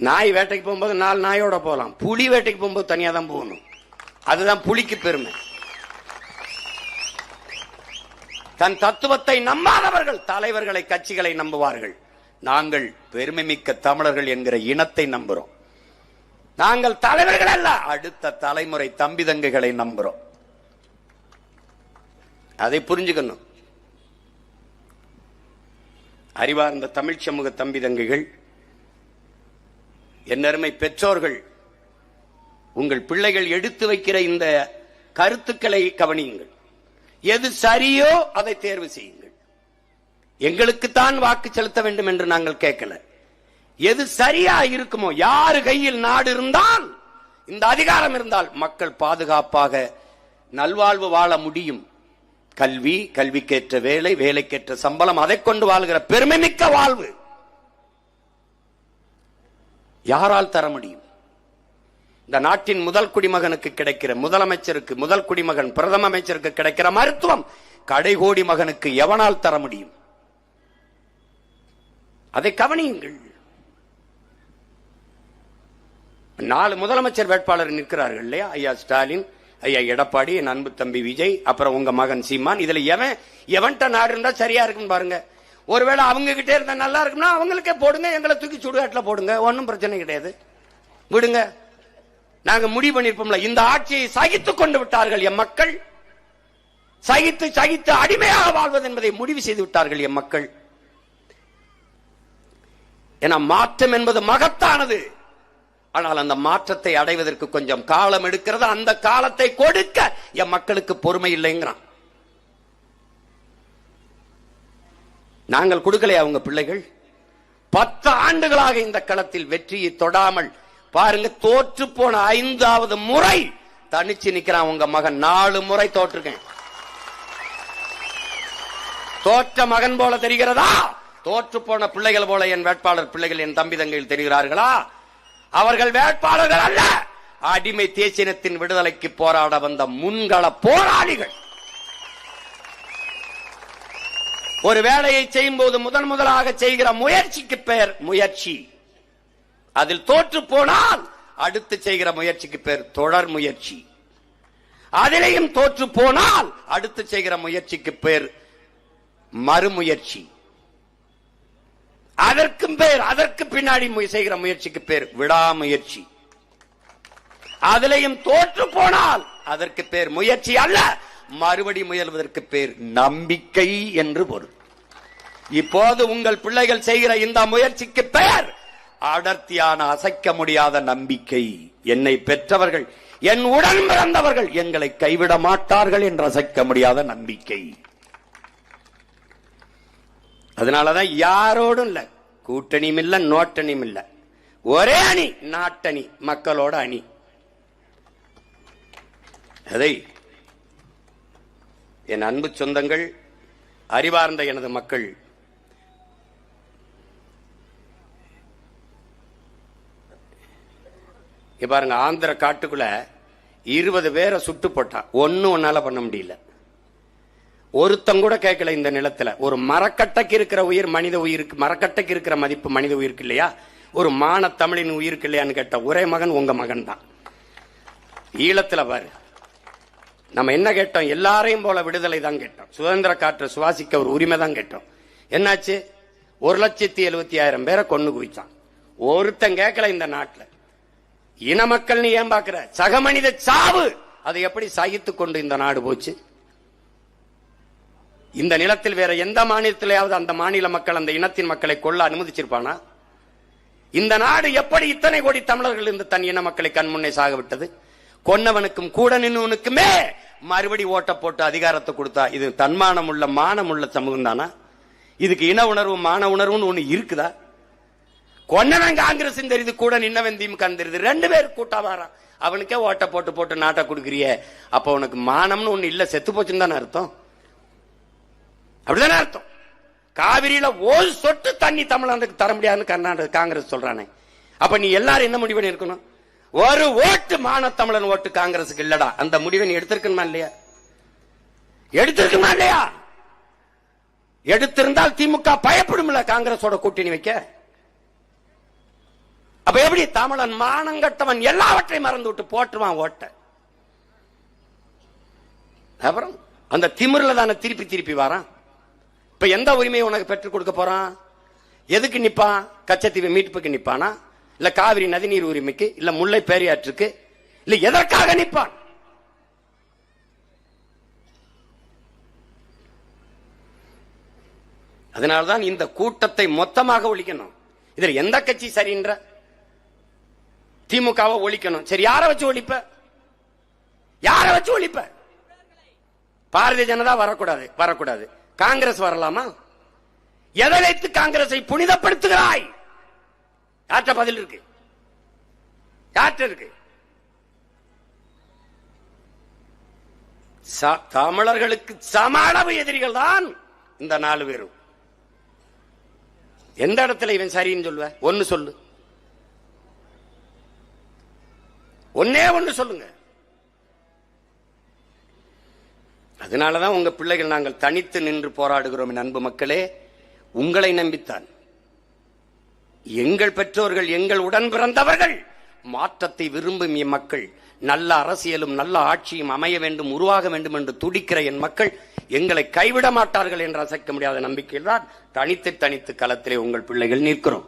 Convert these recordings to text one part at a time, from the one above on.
நாய் வேட்டைக்கு போகும்போது 4 நாயோட போகலாம், புலி வேட்டைக்கு போகும்போது தனியா தான் போகணும். அதுதான் புலிக்கு பெருமை. தன் தத்துவத்தை நம்பாதவர்கள் தலைவர்களை கட்சிகளை நம்புவார்கள். நாங்கள் பெருமை மிக்க தமிழர்கள் என்கிற இனத்தை நம்புறோம். நாங்கள் தலைவர்கள் அல்ல, அடுத்த தலைமுறை தம்பி தங்கைகளை நம்புறோம். அதை புரிஞ்சுக்கணும். அறிவார்ந்த தமிழ் சமூக தம்பி தங்கைகள், என்னருமை பெற்றோர்கள், உங்கள் பிள்ளைகள் எடுத்து வைக்கிற இந்த கருத்துக்களை கவனியுங்கள். எது சரியோ அதை தேர்வு செய்யுங்கள். எங்களுக்குத்தான் வாக்கு செலுத்த வேண்டும் என்று நாங்கள் கேட்கல. எது சரியா இருக்குமோ, யாரு கையில் நாடு இருந்தால், இந்த அதிகாரம் இருந்தால் மக்கள் பாதுகாப்பாக நல்வாழ்வு வாழ முடியும். கல்வி, கல்விக்கேற்ற வேலை, வேலைக்கேற்ற சம்பளம், அதை கொண்டு வாழ்கிற பெருமை மிக்க வாழ்வு யாரால் தர முடியும்? இந்த நாட்டின் முதல் குடிமகனுக்கு கிடைக்கிற, முதலமைச்சருக்கு, முதல் குடிமகன் பிரதம அமைச்சருக்கு கிடைக்கிற மருத்துவம் கடைகோடி மகனுக்கு எவனால் தர முடியும்? அதை கவனியுங்கள். 4 முதலமைச்சர் வேட்பாளர் நிற்கிறார்கள் இல்லையா? ஐயா ஸ்டாலின், ஐயா எடப்பாடி, என் அன்பு தம்பி விஜய், அப்புறம் உங்க மகன் சீமான். இதுல எவன்ட்ட நாடு இருந்தா சரியா இருக்குன்னு பாருங்க. ஒருவேளை அவங்க கிட்டே இருந்தா நல்லா இருக்குன்னா அவங்களுக்கே போடுங்க, எங்களை தூக்கி சுடுகாட்டுல போடுங்க, ஒன்னும் பிரச்சனை கிடையாது, விடுங்க. நாங்க முடிவு பண்ணிருப்போம்ல. இந்த ஆட்சியை சகித்துக் கொண்டு விட்டார்கள் எம் மக்கள். சகித்து சகித்து அடிமையாக வாழ்வது என்பதை முடிவு செய்து விட்டார்கள் எம் மக்கள். ஏன்னா மாற்றம் என்பது மகத்தானது. ஆனால் அந்த மாற்றத்தை அடைவதற்கு கொஞ்சம் காலம் எடுக்கிறது. அந்த காலத்தை கொடுக்க என் மக்களுக்கு பொறுமை இல்லைங்கிறான். நாங்கள் கொடுக்கலையா? அவங்க பிள்ளைகள் 10 ஆண்டுகளாக இந்த களத்தில் வெற்றியை தொடாமல் பாருங்க, தோற்று போன 5வது முறை தனிச்சு நிக்கிறான் உங்க மகன். 4 முறை தோற்றுக்கேன். தோற்ற மகன் போல தெரிகிறதா? தோற்று போன பிள்ளைகள் போல என் வேட்பாளர் பிள்ளைகள், என் தம்பி தங்கைகள் தெரிகிறார்களா? அவர்கள் வேட்பாளர்கள் அல்ல, அடிமை தேசினத்தின் விடுதலைக்கு போராட வந்த முன்கள போராளிகள். ஒரு வேலையை செய்யும் போது முதலாக செய்கிற முயற்சிக்கு பெயர் முயற்சி. அதில் தோற்று போனால் அடுத்து செய்கிற முயற்சிக்கு பெயர் தொடர் முயற்சி. அதிலேயும் தோற்று போனால் அடுத்து செய்கிற முயற்சிக்கு பெயர் மறுமுயற்சி. அதற்கு பின்னாடி செய்கிற முயற்சிக்கு பேர் விடாமுயற்சி. அதிலையும் தோற்று போனால் அதற்கு பேர் முயற்சி அல்ல, மறுபடி முயல்வதற்கு பேர் நம்பிக்கை என்று பொருள். இப்போது உங்கள் பிள்ளைகள் செய்கிற இந்த முயற்சிக்கு பெயர் அடர்த்தியான அசைக்க முடியாத நம்பிக்கை. என்னை பெற்றவர்கள், என் உடன் பிறந்தவர்கள் எங்களை கைவிட மாட்டார்கள் என்று அசைக்க முடியாத நம்பிக்கை. அதனாலதான் யாரோடும் இல்ல, கூட்டணியும் இல்ல, நோட்டணியும் இல்ல, ஒரே அணி, நாட்டணி, மக்களோட அணி. அதை என் அன்பு சொந்தங்கள், அறிவார்ந்த எனது மக்கள், பாருங்க, ஆந்திர காட்டுக்குள்ள 20 பேரை சுட்டு போட்டான். ஒன்னும் ஒன்னால பண்ண முடியல. ஒருத்தம் கூட கேட்கல. இந்த நிலத்துல ஒரு மரக்கட்டைக்கு இருக்கிற உயிர் மனித உயிருக்கு, மரக்கட்டைக்கு இருக்கிற மதிப்பு மனித உயிருக்கு இல்லையா? ஒரு மான தமிழின் உயிருக்கு இல்லையான்னு கேட்ட ஒரே மகன் உங்க மகன் தான். ஈழத்துல பாரு, நம்ம என்ன கேட்டோம்? எல்லாரையும் போல விடுதலை தான் கேட்டோம். சுதந்திர காற்று சுவாசிக்க ஒரு உரிமை தான் கேட்டோம். என்னாச்சு? 1,70,000 பேரை கொண்டு குவிச்சான். ஒருத்தன் கேட்கல. இந்த நாட்டுல இன மக்கள் நீ ஏன் பாக்குற? சக மனித சாவு, அதை எப்படி சகித்துக் கொண்டு இந்த நாடு போச்சு? இந்த நிலத்தில் வேற எந்த மாநிலத்திலேயாவது அந்த மாநில மக்கள், அந்த இனத்தின் மக்களை கொல்ல அனுமதிச்சிருப்பானா? இந்த நாடு எப்படி இத்தனை கோடி தமிழர்கள் இந்த தன் இன மக்களை கண்முன்னே சாக விட்டது? கொன்னவனுக்கும் கூட நின்னவனுக்குமே மறுபடி ஓட்ட போட்டு அதிகாரத்தை கொடுத்தா இது தன்மானம் உள்ள மானம் உள்ள சமூகம் தானா? இதுக்கு இன உணர்வு மான உணர்வுன்னு ஒண்ணு இருக்குதா? கொன்னவன் காங்கிரஸ் தெரியுது, கூட நின்னவன் திமுக தெரியுது, 2 பேர் கூட்டா வாரான். அவனுக்கே ஓட்ட போட்டு போட்டு நாட்டை கொடுக்குறிய, அப்ப உனக்கு மானம்னு ஒண்ணு இல்ல, செத்து போச்சுன்னு தானே அர்த்தம். அப்படிதானே அர்த்தம். காவிரியில ஒரு சொட்டு தண்ணி தமிழ்நாட்டுக்கு தர முடியாதுன்னு கர்நாடக காங்கிரஸ் சொல்றானே, அப்ப நீ எல்லாரும் என்ன முடிவு பண்ணி இருக்கணும்? ஒரு ஓட்டு மான தமிழன் ஓட்டு காங்கிரஸுக்கு இல்லடா, அந்த முடிவை நீ எடுத்திருக்கணுமா இல்லையா? எடுத்திருக்குமா இல்லையா? எடுத்திருந்தால் திமுக பயப்படும்ல காங்கிரஸோட கூட்டணி வைக்க. அப்ப எப்படி தமிழன் மானங்கட்டவன் எல்லாவற்றையும் மறந்து விட்டு போட்டுருவான் ஓட்ட. அப்புறம் அந்த திமிர்ல தானே திருப்பி திருப்பி வரான். இப்ப எந்த உரிமையை உனக்கு பெற்றுக் கொடுக்க போறான்? எதுக்கு நிப்பான்? கச்சத்தீவு மீட்புக்கு நிப்பானா, இல்ல காவிரி நதிநீர் உரிமைக்கு, இல்ல முல்லை பேரியாற்றுக்கு, இல்ல எதற்காக நிப்பான்? அதனால்தான் இந்த கூட்டத்தை மொத்தமாக ஒழிக்கணும். இதில் எந்த கட்சி சரின்ற? திமுகவை ஒழிக்கணும். சரி, யாரை வச்சு ஒழிப்ப? யாரை வச்சு ஒழிப்ப? பாரதிய ஜனதா வரக்கூடாது. காங்கிரஸ் வரலாமா? எதை வைத்து காங்கிரஸை புனிதப்படுத்துகிறாய்? யார்ட்ட பதில் இருக்கு? யார்ட்ட இருக்கு? தமிழர்களுக்கு சம அளவு எதிரிகள் தான் இந்த 4 பேரும். எந்த இடத்துல இவன் சரின்னு சொல்லுவ? ஒன்னு சொல்லு, ஒன்னே ஒன்னு சொல்லுங்க. அதனாலதான் உங்க பிள்ளைகள் நாங்கள் தனித்து நின்று போராடுகிறோம். அன்பு மக்களே, உங்களை நம்பித்தான். எங்கள் பெற்றோர்கள், எங்கள் உடன் பிறந்தவர்கள் மாற்றத்தை விரும்பும் என் மக்கள், நல்ல அரசியலும் நல்ல ஆட்சியும் அமைய வேண்டும், உருவாக வேண்டும் என்று துடிக்கிற என் மக்கள் எங்களை கைவிட மாட்டார்கள் என்ற அசைக்க முடியாத நம்பிக்கையில் தான் தனித்து களத்திலே உங்கள் பிள்ளைகள் நிற்கிறோம்.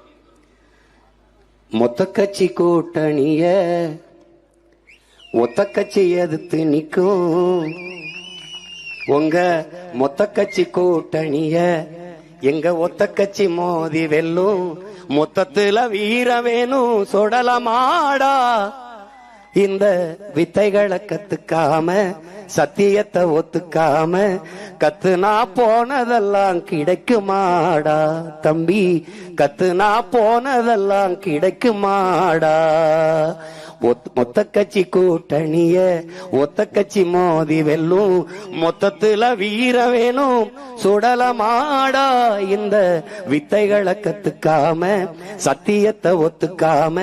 மொத்த கட்சி கூட்டணிய ஒத்த கட்சி எதிர்த்து நிற்கும். உங்க மொத்த கட்சி கூட்டணிய எங்க ஒத்த கட்சி மோதி வெல்லும். மொத்தத்துல வீர வேணும் சொடலமாடா. இந்த வித்தைகளை கத்துக்காம, சத்தியத்தை ஒத்துக்காம, கத்துனா போனதெல்லாம் கிடைக்குமாடா தம்பி, கத்துனா போனதெல்லாம் கிடைக்குமாடா. மொத்த கட்சி கூட்டணிய ஒத்த கட்சி மோதி வெல்லும். மொத்தத்துல வீர வேணும் சுடலமாடா. இந்த வித்தைகளை கத்துக்காம, சத்தியத்தை ஒத்துக்காம,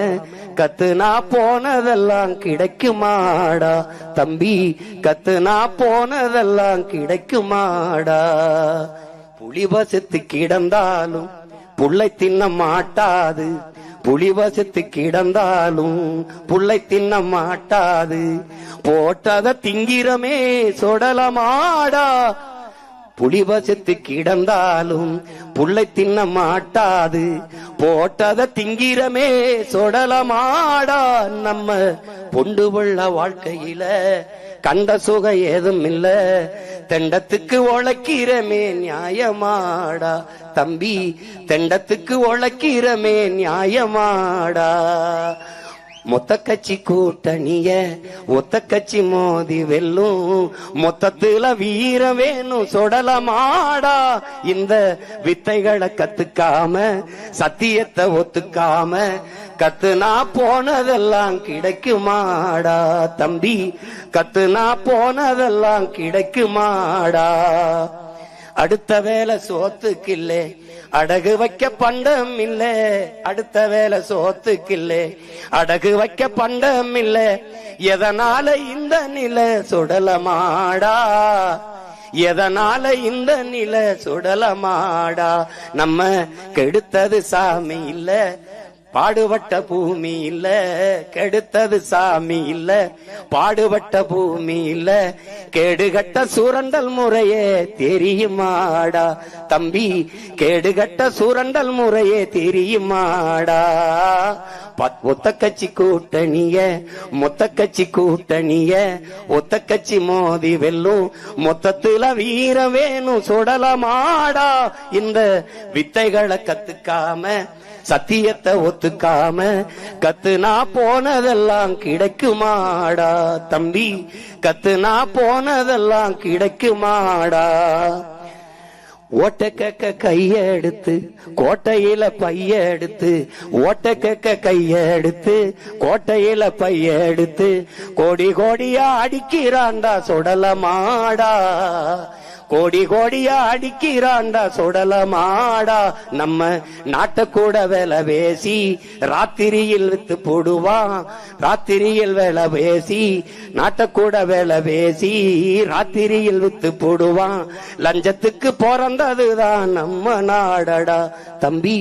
கத்துனா போனதெல்லாம் கிடைக்குமாடா தம்பி, கத்துனா போனதெல்லாம் கிடைக்குமாடா. புலி வசத்து கிடந்தாலும் புள்ளை தின்ன மாட்டாது, புலி வசத்து கிடந்தாலும் புள்ளை தின்ன மாட்டாது. போட்டத திங்கிறமே சொடலமாடா. புலி வசத்து கிடந்தாலும் புள்ளை தின்ன மாட்டாது. போட்டத திங்கிறமே சொடலமாடா. நம்ம பொண்டு உள்ள வாழ்க்கையில கண்ட சுகம் ஏதும் இல்ல. தெண்டத்துக்கு உழைக்கிறமே நியாயமாடா தம்பி, தெண்டத்துக்கு உழைக்கிறமே நியாயமாடா. மொத்த கட்சி கூட்டணிய ஒத்த கட்சி மோதி வெல்லும். மொத்தத்துல வீர வேணும் சொடலமாடா. இந்த வித்தைகளை கத்துக்காம, சத்தியத்தை ஒத்துக்காம, கத்துனா போனதெல்லாம் கிடைக்குமாடா தம்பி, கத்துனா போனதெல்லாம் கிடைக்குமாடா. அடுத்த வேலை சோத்துக்கில்லே அடகு வைக்க பண்டம் இல்ல. அடுத்த வேலை சோத்துக்கில்லே அடகு வைக்க பண்டம் இல்ல. எதனால இந்த நில சுடலமாடா, எதனால இந்த நில சுடலமாடா. நம்ம கெடுத்தது சாமி இல்ல, பாடுபட்ட பூமி இல்ல. கெடுத்தது சாமி இல்ல, பாடுபட்ட பூமி இல்ல. கேடுகட்ட சுரண்டல் முறையே தெரியுமாடா தம்பி, கேடுகட்ட சுரண்டல் முறையே தெரியுமாடா. ஒத்த கட்சி கூட்டணிய மொத்த கட்சி கூட்டணிய ஒத்த கட்சி மோதி வெல்லும். மொத்தத்துல வீர வேணும் சுடலமாடா. இந்த வித்தைகளை கத்துக்காம, சத்தியத்தை ஒத்துக்காம, கத்துனா போனதெல்லாம் கிடைக்குமாடா தம்பி, கத்துனா போனதெல்லாம் கிடைக்குமாடா. ஓட்ட கேக்க கைய எடுத்து கோட்டையில பைய எடுத்து, ஓட்ட கேக்க கைய எடுத்து கோட்டையில பைய எடுத்து, கோடி கோடியா அடிக்கிறாண்டா சுடலமாடா. கோடி கோடியா அடிக்கிறாண்டா சுடலமாடா நம்ம நாட்டை கூட வேலை பேசி ராத்திரியில் வித்து போடுவான். ராத்திரியில் வேலை பேசி நாட்டை கூட வேலை பேசி ராத்திரியில் வித்து போடுவான். லஞ்சத்துக்கு பிறந்ததுதான் நம்ம நாடடா தம்பி,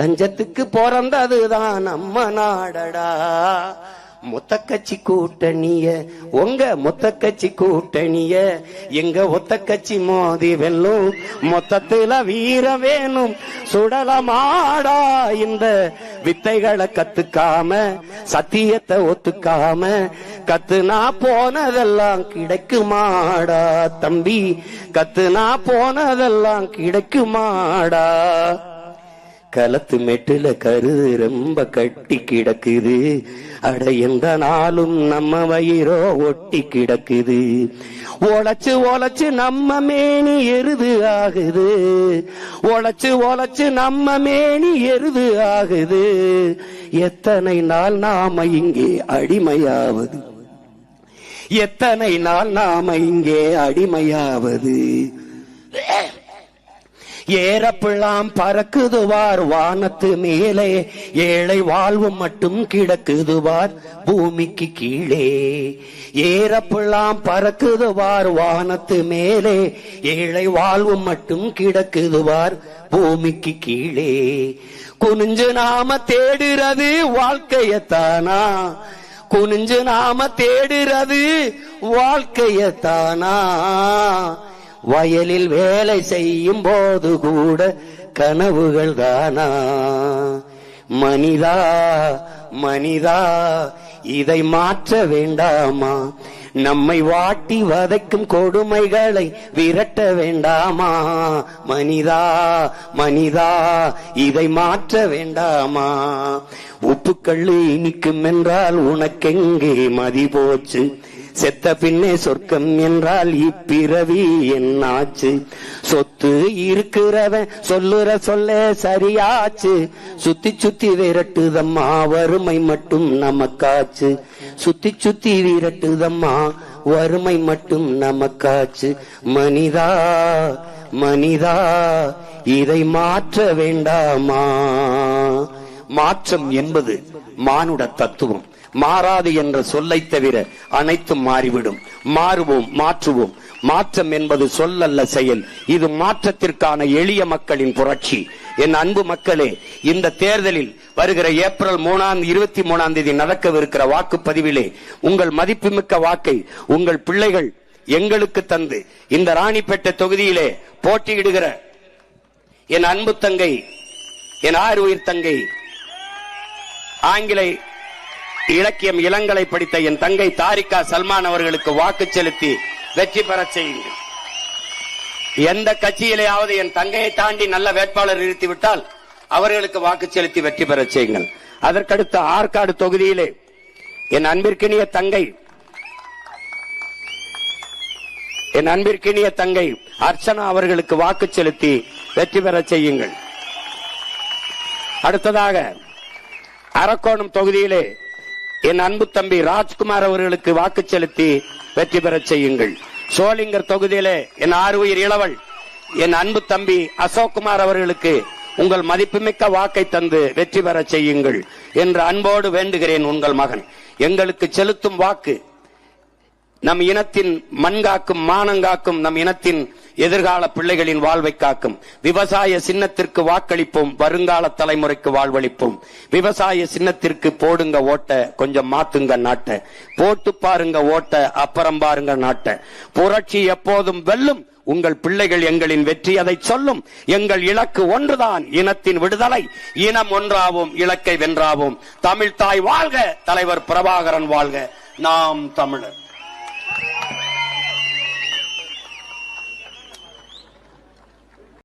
லஞ்சத்துக்கு பிறந்ததுதான் நம்ம நாடடா. மொத்த கட்சி கூட்டணிய உங்க மொத்த கட்சி கூட்டணிய எங்க ஒத்த கட்சி மோதி வெல்லும். மொத்தத்துல வீர வேணும் சுடலமாடா. இந்த வித்தைகளை கத்துக்காம சத்தியத்தை ஒத்துக்காம கத்துனா போனதெல்லாம் கிடைக்குமாடா தம்பி, கத்துனா போனதெல்லாம் கிடைக்குமாடா. களத்து மெட்டுல கருது ரொம்ப கட்டி கிடக்குது. அட எந்த நாளும் நம்ம வயிறோ ஒட்டி கிடக்குது. உழைச்சு உழைச்சு நம்ம மேனி எருது ஆகுது. உழைச்சு உழைச்சு நம்ம மேனி எருது ஆகுது. எத்தனை நாள் நாம இங்கே அடிமையாவது, எத்தனை நாள் நாம இங்கே அடிமையாவது. ஏறப்பிள்ளாம் பறக்குதுவார் வானத்து மேலே, ஏழை வாழ்வு மட்டும் கிடக்குதுவார் பூமிக்கு கீழே. ஏறப்பிள்ளாம் பறக்குதுவார் வானத்து மேலே, ஏழை வாழ்வு மட்டும் கிடக்குதுவார் பூமிக்கு கீழே. குனிஞ்சு நாம தேடுறது வாழ்க்கையத்தானா, குனிஞ்சு நாம தேடுறது வாழ்க்கையத்தானா. வயலில் வேலை செய்யும் போது கூட கனவுகள் தானா. மனிதா மனிதா இதை மாற்ற வேண்டாமா, நம்மை வாட்டி வதைக்கும் கொடுமைகளை விரட்ட வேண்டாமா. மனிதா மனிதா இதை மாற்ற வேண்டாமா. உப்புக்கள்ளு இனிக்கும் என்றால் உனக்கெங்கே மதி போச்சு, செத்த பின்னே சொர்க்கம் என்றால் இப்பிறவி என்னாச்சு. சொத்து இருக்கிறவன் சொல்லுற சொல்ல சரியாச்சு. சுத்தி சுத்தி விரட்டுதம்மா வறுமை மட்டும் நமக்காச்சு. சுத்தி சுத்தி விரட்டுதம்மா வறுமை மட்டும் நமக்காச்சு. மனிதா மனிதா இதை மாற்ற வேண்டாமா. மாற்றம் என்பது மானுட தத்துவம். மாறாது என்ற சொல்லை தவிர அனைத்தும் மாறிவிடும். மாறுவோம், மாற்றுவோம். மாற்றம் என்பது சொல்லல்ல, செயல். இது மாற்றத்திற்கான எளிய மக்களின் புரட்சி. என் அன்பு மக்களே, இந்த தேர்தலில் வருகிற ஏப்ரல் 23 நடக்கவிருக்கிற வாக்குப்பதிவிலே உங்கள் மதிப்புமிக்க வாக்கை உங்கள் பிள்ளைகள் எங்களுக்கு தந்து இந்த ராணிப்பேட்டை தொகுதியிலே போட்டியிடுகிற என் அன்பு தங்கை, என் ஆறுயிர் தங்கை, ஆங்கில இலக்கியம் இளங்கலை படித்த என் தங்கை தாரிகா சல்மான் அவர்களுக்கு வாக்கு செலுத்தி வெற்றி பெற செய்யுங்கள். எந்த கட்சியிலேயாவது என் தங்கையை தாண்டி நல்ல வேட்பாளர் நிறுத்திவிட்டால் அவர்களுக்கு வாக்கு செலுத்தி வெற்றி பெற செய்யுங்கள். அதற்கடுத்த ஆற்காடு தொகுதியிலே என் அன்பிற்கினிய தங்கை அர்ச்சனா அவர்களுக்கு வாக்கு செலுத்தி வெற்றி பெற செய்யுங்கள். அடுத்ததாக அரக்கோணம் தொகுதியிலே என் அன்பு தம்பி ராஜ்குமார் அவர்களுக்கு வாக்கு செலுத்தி வெற்றி பெற செய்யுங்கள். சோளிங்கர் தொகுதியிலே என் ஆறுயிர் இளவல் என் அன்பு தம்பி அசோக்குமார் அவர்களுக்கு உங்கள் மதிப்புமிக்க வாக்கை தந்து வெற்றி பெற செய்யுங்கள் என்று அன்போடு வேண்டுகிறேன். உங்கள் மகன். எங்களுக்கு செலுத்தும் வாக்கு நம் இனத்தின் மண்காக்கும், மானங்காக்கும், நம் இனத்தின் எதிர்கால பிள்ளைகளின் வாழ்வை காக்கும். விவசாய சின்னத்திற்கு வாக்களிப்போம், வருங்கால தலைமுறைக்கு வாழ்வளிப்போம். விவசாய சின்னத்திற்கு போடுங்க ஓட்ட, கொஞ்சம் மாத்துங்க நாட்டை. போட்டு பாருங்க ஓட்ட, அப்புறம் பாருங்க நாட்டை. புரட்சி எப்போதும் வெல்லும். உங்கள் பிள்ளைகள் எங்களின் வெற்றி அதை சொல்லும். எங்கள் இலக்கு ஒன்றுதான், இனத்தின் விடுதலை. இனம் ஒன்றாவோம், இலக்கை வென்றாவோம். தமிழ் தாய் வாழ்க, தலைவர் பிரபாகரன் வாழ்க. நாம் தமிழர்.